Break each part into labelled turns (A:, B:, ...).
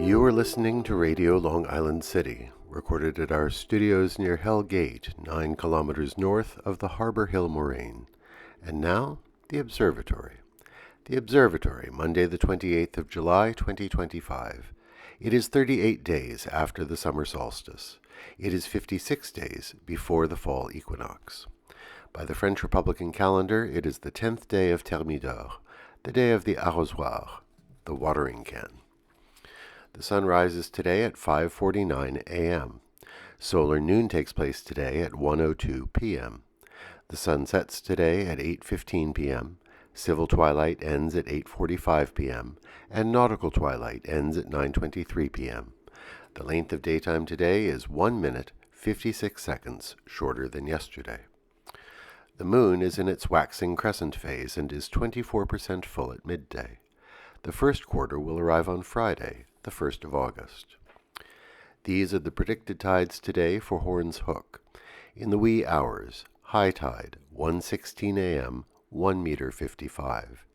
A: You are listening to Radio Long Island City, recorded at our studios near Hell Gate, 9 kilometers north of the Harbor Hill Moraine. And now, the Observatory. The Observatory, Monday the 28th of July, 2025. It is 38 days after the summer solstice. It is 56 days before the fall equinox. By the French Republican calendar, it is the 10th day of Thermidor, the day of the arrosoir, the watering can. The sun rises today at 5:49 a.m. Solar noon takes place today at 1:02 p.m. The sun sets today at 8:15 p.m. Civil twilight ends at 8:45 p.m. and nautical twilight ends at 9:23 p.m. The length of daytime today is 1 minute, 56 seconds shorter than yesterday. The moon is in its waxing crescent phase and is 24% full at midday. The first quarter will arrive on Friday, the 1st of August. These are the predicted tides today for Horns Hook. In the wee hours, high tide, 1:16 a.m., 1 meter 55.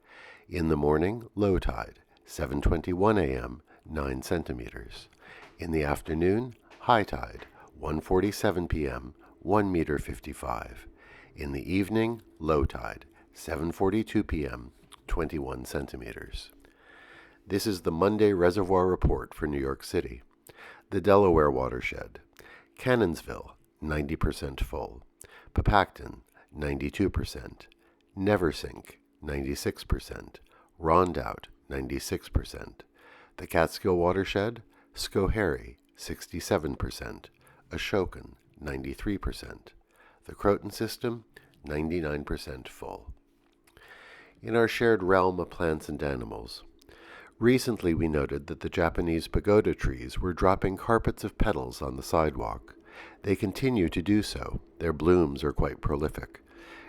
A: In the morning, low tide, 7:21 a.m., 9 centimeters. In the afternoon, high tide, 1:47 p.m., 1 meter 55. In the evening, low tide, 7:42 p.m., 21 centimeters. This is the Monday Reservoir Report for New York City. The Delaware Watershed. Cannonsville, 90% full. Papacton, 92%. Neversink, 96%. Rondout, 96%. The Catskill Watershed. Schoharie, 67%. Ashokan, 93%. The Croton System, 99% full. In our shared realm of plants and animals, recently we noted that the Japanese pagoda trees were dropping carpets of petals on the sidewalk. They continue to do so. Their blooms are quite prolific,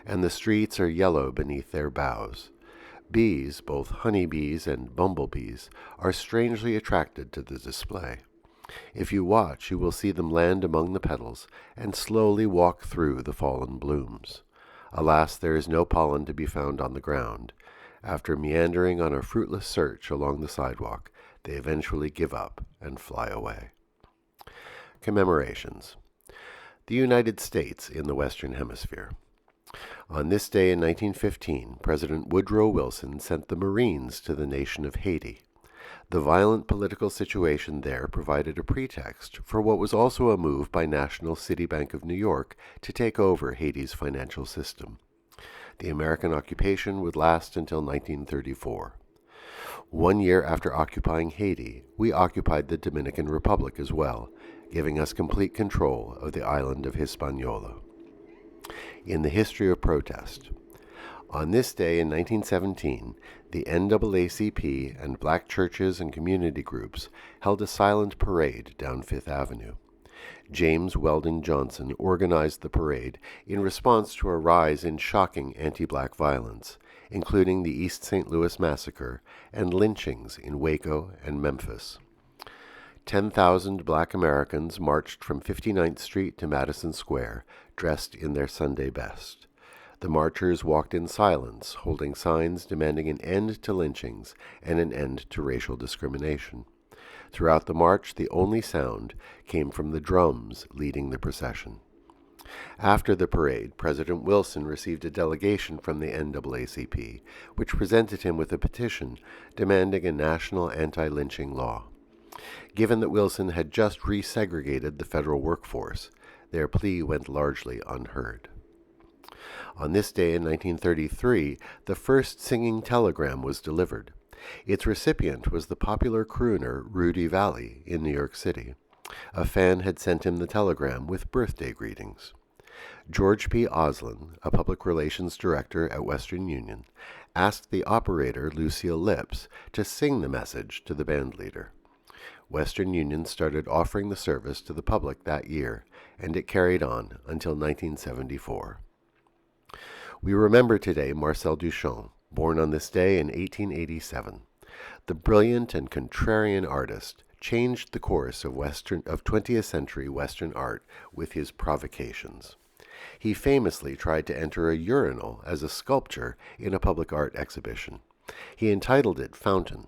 A: and the streets are yellow beneath their boughs. Bees, both honeybees and bumblebees, are strangely attracted to the display. If you watch, you will see them land among the petals and slowly walk through the fallen blooms. Alas, there is no pollen to be found on the ground. After meandering on a fruitless search along the sidewalk, they eventually give up and fly away. Commemorations. The United States in the Western Hemisphere. On this day in 1915, President Woodrow Wilson sent the Marines to the nation of Haiti. The violent political situation there provided a pretext for what was also a move by National City Bank of New York to take over Haiti's financial system. The American occupation would last until 1934. 1 year after occupying Haiti, we occupied the Dominican Republic as well, giving us complete control of the island of Hispaniola. In the history of protest. On this day in 1917, the NAACP and black churches and community groups held a silent parade down Fifth Avenue. James Weldon Johnson organized the parade in response to a rise in shocking anti-black violence, including the East St. Louis massacre and lynchings in Waco and Memphis. 10,000 black Americans marched from 59th Street to Madison Square, dressed in their Sunday best. The marchers walked in silence, holding signs demanding an end to lynchings and an end to racial discrimination. Throughout the march, the only sound came from the drums leading the procession. After the parade, President Wilson received a delegation from the NAACP, which presented him with a petition demanding a national anti-lynching law. Given that Wilson had just resegregated the federal workforce, their plea went largely unheard. On this day in 1933, the first singing telegram was delivered. Its recipient was the popular crooner Rudy Vallee in New York City. A fan had sent him the telegram with birthday greetings. George P. Oslin, a public relations director at Western Union, asked the operator Lucille Lips to sing the message to the band leader. Western Union started offering the service to the public that year, and it carried on until 1974. We remember today Marcel Duchamp, born on this day in 1887. The brilliant and contrarian artist changed the course of 20th century Western art with his provocations. He famously tried to enter a urinal as a sculpture in a public art exhibition. He entitled it Fountain.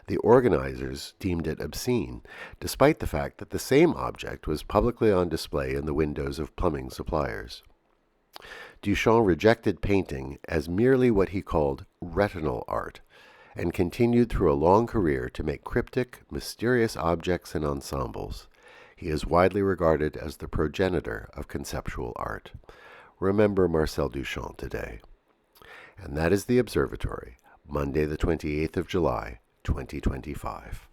A: The organizers deemed it obscene, despite the fact that the same object was publicly on display in the windows of plumbing suppliers. Duchamp rejected painting as merely what he called retinal art, and continued through a long career to make cryptic, mysterious objects and ensembles. He is widely regarded as the progenitor of conceptual art. Remember Marcel Duchamp today. And that is the Observatory, Monday the 28th of July, 2025.